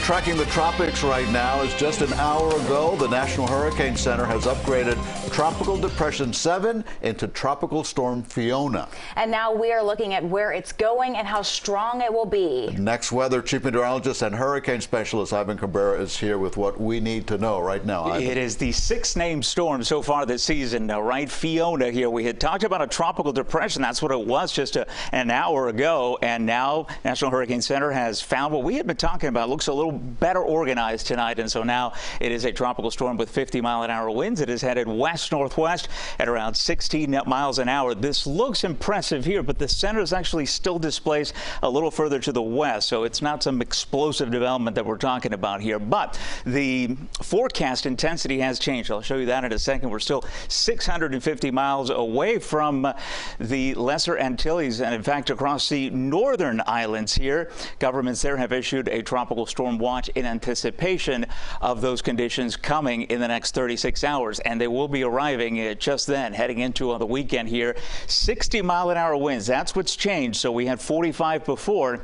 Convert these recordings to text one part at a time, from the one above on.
tracking the tropics right now. As just an hour ago, the National Hurricane Center has upgraded Tropical Depression 7 into Tropical Storm Fiona. And now we are looking at where it's going and how strong it will be. Next Weather Chief Meteorologist and Hurricane Specialist Ivan Cabrera is here with what we need to know right now. Ivan. It is the sixth named storm so far this season, right? Fiona here. We had talked about a tropical depression. That's what it was just an hour ago. And now National Hurricane Center has found what we had been talking about. It looks a little better organized tonight. And so now it is a tropical storm with 50-mile-an-hour winds. It is headed west-northwest at around 16 miles an hour. This looks impressive here, but the center is actually still displaced a little further to the west. So it's not some explosive development that we're talking about here. But the forecast intensity has changed. I'll show you that in a second. We're still 650 miles away from the Lesser Antilles, and in fact across the northern islands here. Governments there have issued a tropical storm watch in anticipation of those conditions coming in the next 36 hours, and they will be arriving just then, heading into the weekend here. 60-mile-an-hour winds, that's what's changed. So we had 45 before.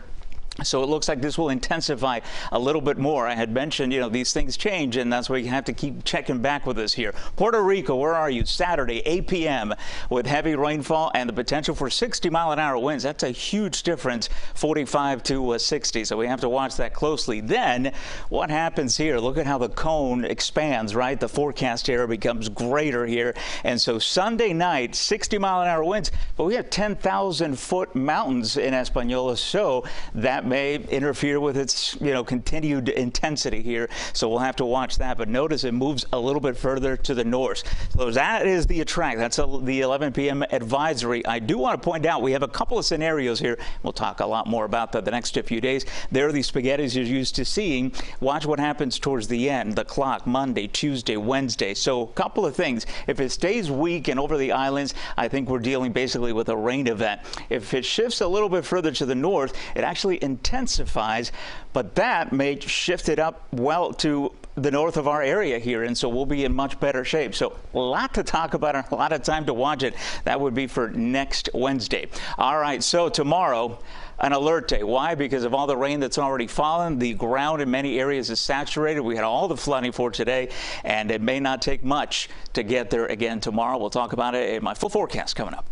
So it looks like this will intensify a little bit more. I had mentioned, these things change, and that's why you have to keep checking back with us here. Puerto Rico, where are you? Saturday, 8 p.m. with heavy rainfall and the potential for 60-mile-an-hour winds. That's a huge difference, 45 to 60. So we have to watch that closely. Then what happens here? Look at how the cone expands, right? The forecast area becomes greater here. And so Sunday night, 60-mile-an-hour winds, but we have 10,000-foot mountains in Española. So that may interfere with its, continued intensity here. So we'll have to watch that. But notice it moves a little bit further to the north. So that is the attract. That's the 11 p.m. advisory. I do want to point out we have a couple of scenarios here. We'll talk a lot more about that the next few days. There are these spaghettis you're used to seeing. Watch what happens towards the end, the clock, Monday, Tuesday, Wednesday. So a couple of things. If it stays weak and over the islands, I think we're dealing basically with a rain event. If it shifts a little bit further to the north, it actually intensifies, but that may shift it up well to the north of our area here, and so we'll be in much better shape. So a lot to talk about and a lot of time to watch it. That would be for next Wednesday. All right, so tomorrow, an alert day. Why? Because of all the rain that's already fallen. The ground in many areas is saturated. We had all the flooding for today, and it may not take much to get there again tomorrow. We'll talk about it in my full forecast coming up.